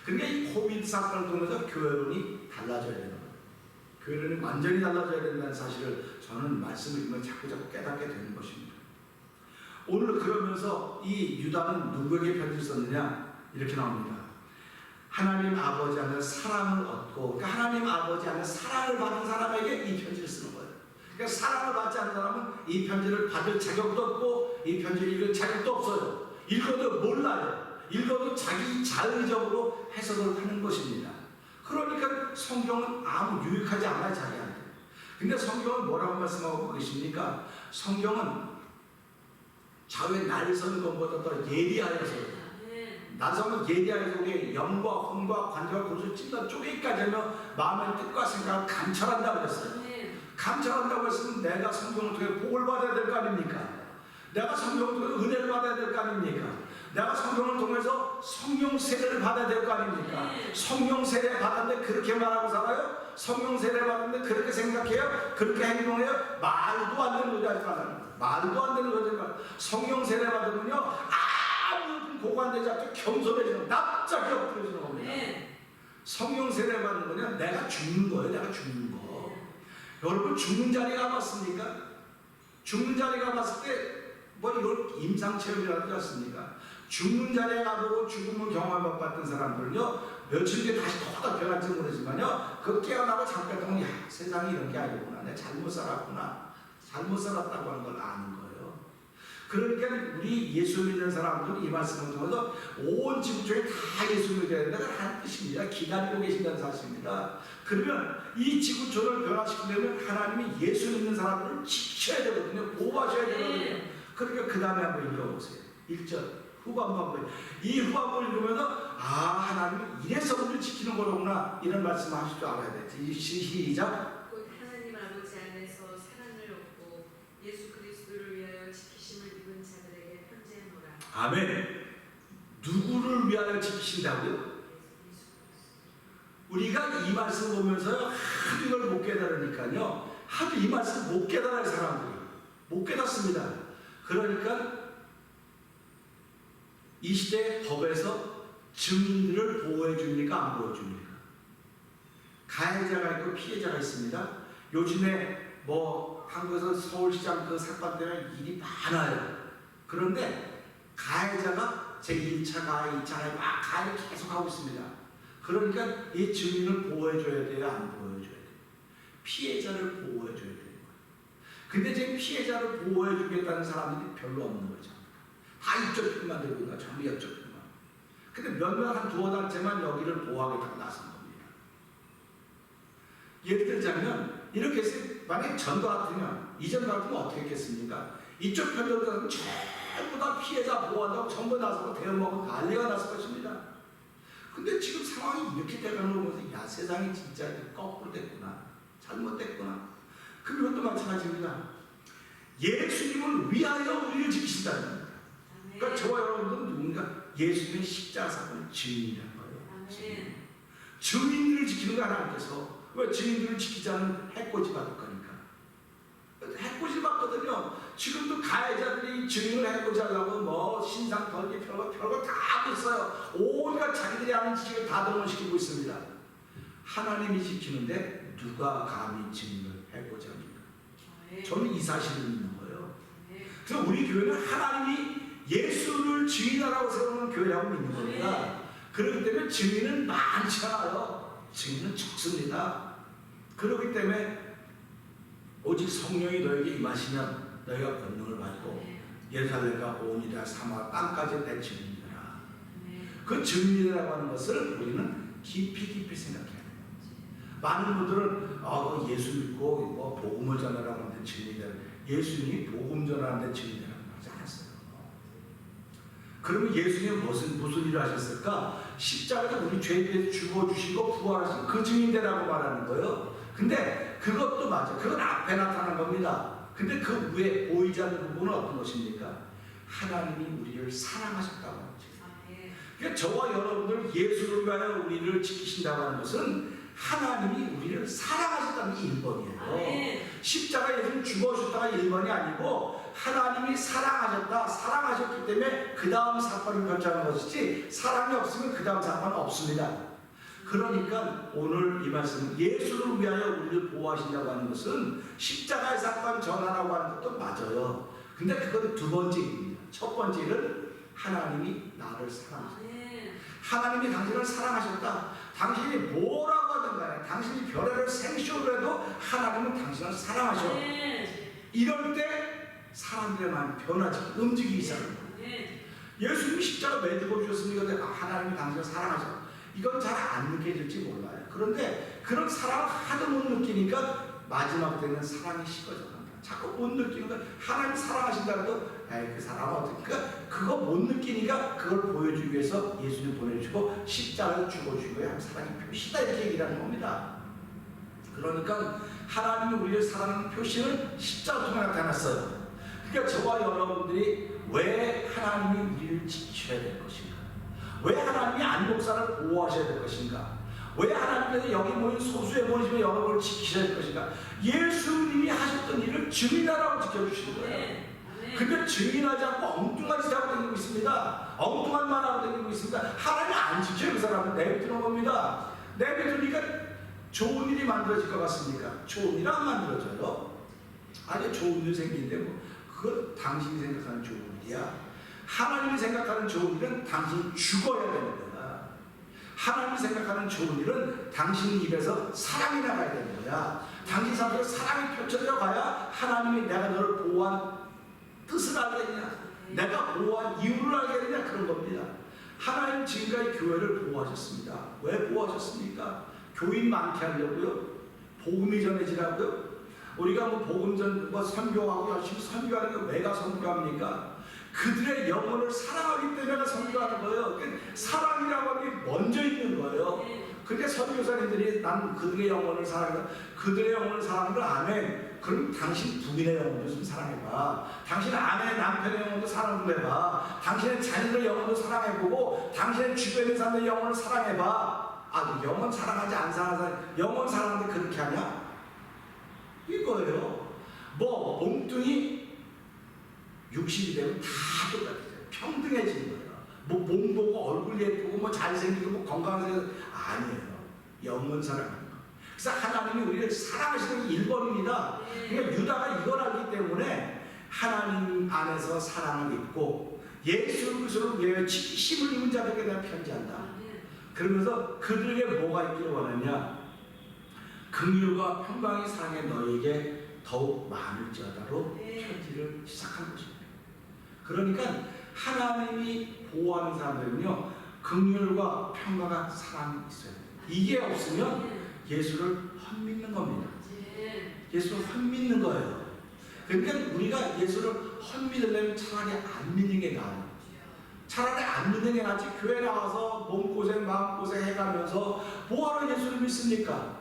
그러니까 이 코비드 사건을 통해서 교회론이 달라져야 되는 거예요. 교회론이 완전히 달라져야 된다는 사실을 저는 말씀을 읽으면 자꾸 깨닫게 되는 것입니다. 오늘 그러면서 이 유다는 누구에게 편지를 썼느냐 이렇게 나옵니다. 하나님 아버지 안에 사랑을 얻고, 그러니까 하나님 아버지 안에 사랑을 받은 사람에게 이 편지를 쓰는 거예요. 그러니까 사랑을 받지 않는 사람은 이 편지를 받을 자격도 없고 이 편지를 읽을 자격도 없어요. 읽어도 몰라요. 읽어도 자기 자의적으로 해석을 하는 것입니다. 그러니까 성경은 아무 유익하지 않아요, 자기한테. 근데 성경은 뭐라고 말씀하고 계십니까? 성경은 좌우에 날선 것보다 더 예리하여서, 나성은 예리하여서 우리의 영과 혼과 관절과 골수 찔러 쪼개기까지 하며 마음의 뜻과 생각을 감찰한다고 그랬어요. 감찰한다고 했으면 내가 성경을 통해 복을 받아야 될 거 아닙니까? 내가 성경을 통해 은혜를 받아야 될 거 아닙니까? 내가 성경을 통해서 성령 세례를 받아야 될 거 아닙니까? 성령 세례 받았는데 그렇게 말하고 살아요? 성령 세례 받았는데 그렇게 생각해요? 그렇게 행동해요? 말도 안 되는 거지. 말도 안 되는 거지. 성령 세례 받으면요, 아무 고관되지 않고 겸손해지는, 납작이 엎드려지는 겁니다. 성령 세례 받는 거냐? 내가 죽는 거예요. 내가 죽는 거. 여러분, 죽는 자리가 맞습니까? 죽는 자리가 봤을 때 뭐 이걸 임상체험이라고 하지 않습니까? 죽는 자리에 가보고 죽음을 경험을 받던 사람들은요, 며칠 뒤에 다시 더더 변할지 모르지만요, 그 깨어나고 잠깐 동안, 야, 세상이 이런 게 아니구나, 내가 잘못 살았구나, 잘못 살았다고 하는 걸 아는 거예요. 그러니까 우리 예수 믿는 사람들은 이 말씀을 통해서 온 지구촌에 다 예수 믿어야 된다는 하는 뜻입니다. 기다리고 계신다는 사실입니다. 그러면 이 지구촌을 변화시키려면 하나님이 예수 믿는 사람들을 지켜야 되거든요. 보호하셔야 되거든요. 그러니까 그 다음에 한번 읽어보세요. 1절 후반부 한번. 이 후반부를 읽으면서 하나님이 이래서 우리를 지키는 거로구나, 이런 말씀을 하실 줄 알아야 되지. 시작. 곧 하나님 아버지 안에서 사랑을 얻고 예수 그리스도를 위하여 지키심을 입은 자들에게 편지하노라. 아멘. 누구를 위하여 지키신다고요? 우리가 이 말씀 보면서 하도 이걸 못 깨달으니까요, 하도 이 말씀 못 깨달을 사람들이 못 깨닫습니다. 그러니까 이 시대 법에서 증인들을 보호해 줍니까, 안 보호해 줍니까? 가해자가 있고 피해자가 있습니다. 요즘에 뭐 한국에서 서울시장 그 사건 때문에 일이 많아요. 그런데 가해자가 제1차 가해, 2차 가해 막 가해를 계속하고 있습니다. 그러니까 이 증인을 보호해줘야 돼요, 안 보호해줘야 돼요? 피해자를 보호해줘야 돼요. 근데 지금 피해자를 보호해주겠다는 사람들이 별로 없는 거죠. 다 이쪽 편만 들고 있나, 전부 이쪽 편만. 근데 몇몇 한 두어 단체만 여기를 보호하겠다고 나선 겁니다. 예를 들자면 이렇게 해서 만약에 전도 같으면, 이전 같으면 어떻게 했겠습니까? 이쪽 편들은 전부 다 피해자 보호한다고 전부 나서고 대응하고 난리가 났을 것입니다. 근데 지금 상황이 이렇게 돼가는 걸 보면서, 야, 세상이 진짜 거꾸로 됐구나, 잘못됐구나. 그럼 이것도 마찬가지입니다. 예수님을 위하여 우리를 지키신다는 겁니다. 그러니까 저와 여러분들은 누군가 예수님의 십자가 사건을 증인이라는 거예요. 증인들을 지키는 거 하나님께서. 왜 증인들을 지키지 않으면 해코지 받을 거니까. 해코지 받거든요. 지금도 가해자들이 증인을 해코지 하려고 뭐 신상 던지 별거 다 하고 있어요. 온갖 자기들이 하는 지식을 다 동원시키고 있습니다. 하나님이 지키는데 누가 감히 증인을 해코지 합니까? 저는 이 사실을 믿는 거예요. 그래서 우리 교회는 하나님이 예수를 증인하라고 세우는 교회라고 믿는 겁니다. 그렇기 때문에 증인은 많지 않아요. 증인은 적습니다. 그렇기 때문에 오직 성령이 너에게 임하시면 너희가 권능을 받고 예루살렘과 온 유대와 사마리아 땅까지 내 증인이라. 그 증인이라고 하는 것을 우리는 깊이 생각해야 돼요. 많은 분들은 그 예수 믿고 뭐 복음을 전하라고 하는데 증인이다. 예수님이 복음 전하는데 증인이라고 하지 않았어요. 그러면 예수님은 무슨 일을 하셨을까? 십자가에서 우리 죄에 대해서 죽어주시고 부활하신 그 증인되라고 말하는 거예요. 근데 그것도 맞아. 그건 앞에 나타난 겁니다. 근데 그 위에 보이지 않는 부분은 어떤 것입니까? 하나님이 우리를 사랑하셨다고 하는 거죠. 그러니까 저와 여러분들 예수를 위하여 우리를 지키신다고 하는 것은 하나님이 우리를 사랑하셨다는 게 1번이에요. 십자가에 예수님 죽어주셨다가 1번이 아니고 하나님이 사랑하셨기 때문에 그 다음 사건을 결정한 것이지, 사랑이 없으면 그 다음 사건은 없습니다. 그러니까 오늘 이 말씀은 예수를 위하여 우리를 보호하신다고 하는 것은 십자가의 사건 전하라고 하는 것도 맞아요. 근데 그건 두 번째 일입니다. 첫 번째 일은 하나님이 나를 사랑하셨다. 하나님이 당신을 사랑하셨다. 당신이 뭐라고 하든 간에 당신이 별의별 생쇼를 해도 하나님은 당신을 사랑하셔. 이럴 때 사람들의 마음이 변하지, 움직이기 시작합니다. 예수님이 십자가 매주고 주셨으니까 하나님이 당신을 사랑하셔. 이건 잘 안 느껴질지 몰라요. 그런데 그런 사랑을 하도 못 느끼니까 마지막 때는 사랑이 식어져 갑니다. 자꾸 못 느끼는 거. 하나님 사랑하신다 해도 그 사람은 어떻게, 그러니까 그거 못 느끼니까 그걸 보여주기 위해서 예수님 보내주시고 십자가에 죽어주고야 사랑의 표시다, 이렇게 얘기를 하는 겁니다. 그러니까 하나님이 우리를 사랑하는 표시는 십자가 통해 나타났어요. 그러니까 저와 여러분들이 왜 하나님이 우리를 지켜야 될 것인가, 왜 하나님이 안목사를 보호하셔야 될 것인가, 왜 하나님께서 여기 모인 소수의 모이시면 여러분을 지키셔야 될 것인가. 예수님이 하셨던 일을 증인하라고 지켜주시는 거예요. 근데 증인하지 않고 엉뚱한 짓 하고 다니고 있습니다. 엉뚱한 말 하고 다니고 있습니다. 하나님이 안 지켜요. 그 사람은 내비두는 겁니다. 내비두니까 좋은 일이 만들어질 것 같습니까? 좋은 일 안 만들어져요. 아니, 좋은 일 생긴데 뭐 그건 당신이 생각하는 좋은 일이야. 하나님이 생각하는 좋은 일은 당신이 죽어야 되는 거야. 하나님이 생각하는 좋은 일은 당신 입에서 사랑이 나가야 되는 거야. 당신 삶에 사랑이 펼쳐져 가야 하나님이 내가 너를 보호한 뜻을 알겠냐, 내가 보호한 이유를 알겠냐, 그런 겁니다. 하나님 지금까지 교회를 보호하셨습니다. 왜 보호하셨습니까? 교인 많게 하려고요? 복음이 전해지라고요? 우리가 뭐 복음 선교하고 열심히 선교하는 게 왜가 선교합니까? 그들의 영혼을 사랑하기 때문에 선교하는 거예요. 사랑이라고 하는 게 먼저 있는 거예요. 그러니까 선교사님들이 난 그들의 영혼을 사랑한다. 그들의 영혼을 사랑하는 걸 안 해. 그럼 당신 부인의 영혼도 좀 사랑해봐. 당신 아내, 남편의 영혼도 사랑 좀 해봐. 당신의 자녀의 영혼도 사랑해보고 당신의 주변의 사람의 영혼을 사랑해봐. 영혼 사랑하지 않는 사람, 영혼 사랑하는데 그렇게 하냐? 이거예요. 뭐 몸뚱이 60이 되면 다 똑같아요. 평등해지는 거예요. 뭐 몸 보고 얼굴 예쁘고 뭐 잘생기고 뭐 건강한 아니에요. 영혼 사랑하는 거. 그래서 하나님이 우리를 사랑하시는 게 1번입니다. 그러니까 유다가 이걸 알기 때문에 하나님 안에서 사랑을 입고 예수 그리스도를 위하여 진심을 입은 자들에게 내가 편지한다. 그러면서 그들에게 뭐가 있기를 원하냐? 긍휼과 평강의 사랑이 너에게 더욱 많을지어다로 편지를 시작한 것입니다. 그러니까 하나님이 보호하는 사람들은요, 긍휼과 평강과 사랑이 있어야 돼요. 이게 없으면 예수를 헛믿는 겁니다. 예수를 헛믿는 거예요. 그러니까 우리가 예수를 헛믿으려면 차라리 안 믿는 게 나아요. 차라리 안 믿는 게 낫지. 교회 나와서 몸고생 마음고생 해가면서 뭐하러 예수를 믿습니까?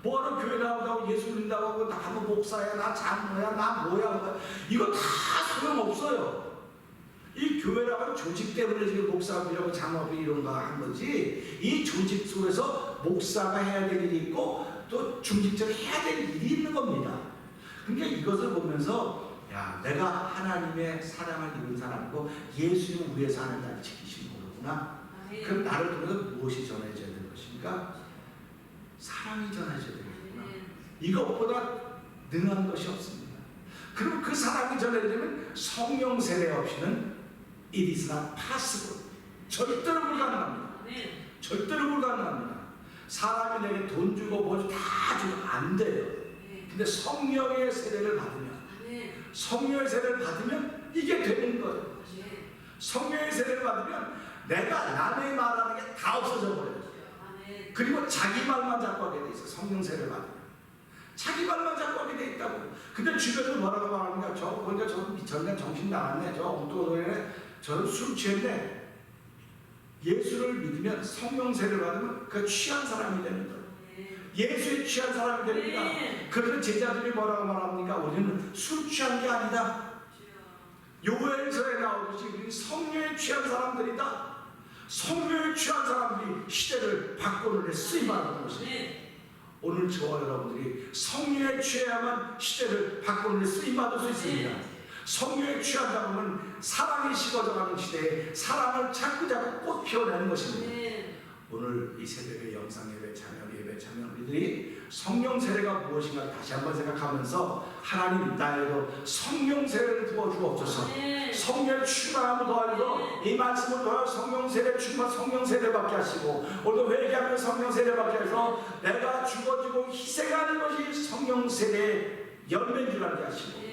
뭐하러 교회 나온다고 예수 믿는다고 하고 나도 목사야, 나 장로야, 나 뭐야, 이거 다 소용없어요. 이 교회라고 조직 때문에 지금 목사들이라고 장로들이 이런 거 한 거지, 이 조직 속에서 목사가 해야 될 일이 있고 또 중직자가 해야 될 일이 있는 겁니다. 그러니까 이것을 보면서 내가 하나님의 사랑을 입은 사람이고 예수님을 위해서 하는 자를 지키시는 거구나. 그럼 나를 통해서 무엇이 전해져야 될 것인가? 사랑이 전해져야 되겠구나. 이것보다 능한 것이 없습니다. 그럼 그 사랑이 전해지면 성령 세례 없이는 it is not possible. 절대로 불가능합니다. 절대로 불가능합니다. 사람이 내게 돈 주고 뭐 다 주면 안 돼요. 근데 성령의 세례를 받으면, 성령의 세례를 받으면 이게 되는 거예요. 성령의 세례를 받으면 내가 남의 말하는 게 다 없어져 버려요. 그리고 자기 말만 자꾸 하게 돼 있어. 성령 세례를 받으면 자기 말만 자꾸 하게 돼 있다고. 근데 주변에서 뭐라고 말하는가? 저 보니까 저 미쳤네, 정신 나갔네, 저 엉뚱하네, 저는 술 취했네. 예수를 믿으면 성령 세례를 받으면 그 취한 사람이 되는 거예요. 예수에 취한 사람이 됩니다. 그래서 제자들이 뭐라고 말합니까? 우리는 술 취한 게 아니다. 요엘서에 나오듯이 우리는 성령에 취한 사람들이다. 성령에 취한 사람들이 시대를 바꾸는 데 쓰임받는 것입니다. 오늘 저와 여러분들이 성령에 취해야만 시대를 바꾸는 데 쓰임받을 수 있습니다. 성령에 취한다 보면 사랑이 식어져가는 시대에 사랑을 자꾸 꽃 피워내는 것입니다. 오늘 이 새벽에 영상 예배 참여 우리들이 성령 세례가 무엇인가 다시 한번 생각하면서 하나님 나에도 성령 세례를 부어주옵소서. 성령 충만함을 더하여서 이 말씀을 더하여 성령 세례 충만 성령 세례 받게 하시고 오늘도 회개하며 성령 세례 받게 해서 내가 죽어지고 희생하는 것이 성령 세례의 열매인 줄 알게 하시고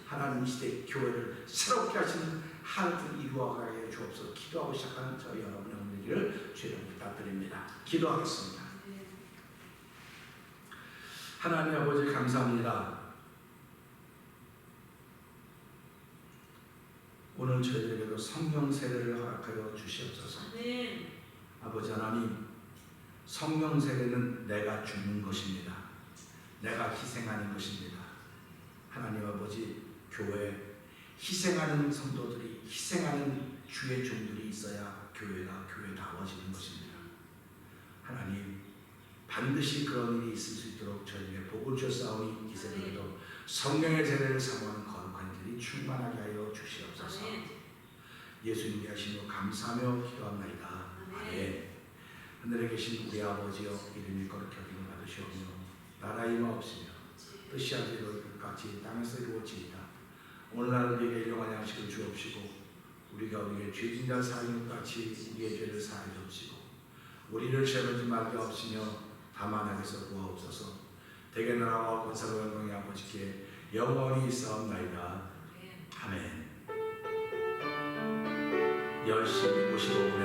하나님 이 시대 교회를 새롭게 하시는 하나님 이루어가게 주옵소서. 기도하고 시작하는 저희 여러분의 은혜를 주님 부탁드립니다. 기도하겠습니다. 하나님 아버지 감사합니다. 오늘 저희에게도 성령 세례를 허락하여 주시옵소서. 아버지 하나님, 성령 세례는 내가 죽는 것입니다. 내가 희생하는 것입니다. 하나님 아버지, 교회 희생하는 성도들이 희생하는 주의 종들이 있어야 교회가 교회다워지는 것입니다. 하나님, 반드시 그런 일이 있을 수 있도록 저희에게 복을 주셨사오니 이 새벽에도 성령의 세례를 사모하는 거룩한 일이 충만하게 하여 주시옵소서. 예수님께 하시며 감사하며 기도합나이다. 아멘. 하늘에 계신 우리 아버지여, 이름이 거룩히 여김을 받으시오며 나라의 임하옵시며 뜻이 아버지로 끝같이 땅에서 이루어지이다. 오늘날 우리에게 일용할 양식을 주옵시고 우리가 우리에게 죄진 자를 사하는 것 같이 우리의 죄를 사하여 주옵시고 우리를 시험하지 말게 하옵시며 다만 악에서 구하옵소서. 대개 나라와 권세와 영광이 아버지께 영원히 있사옵나이다. 아멘. 10시 55분에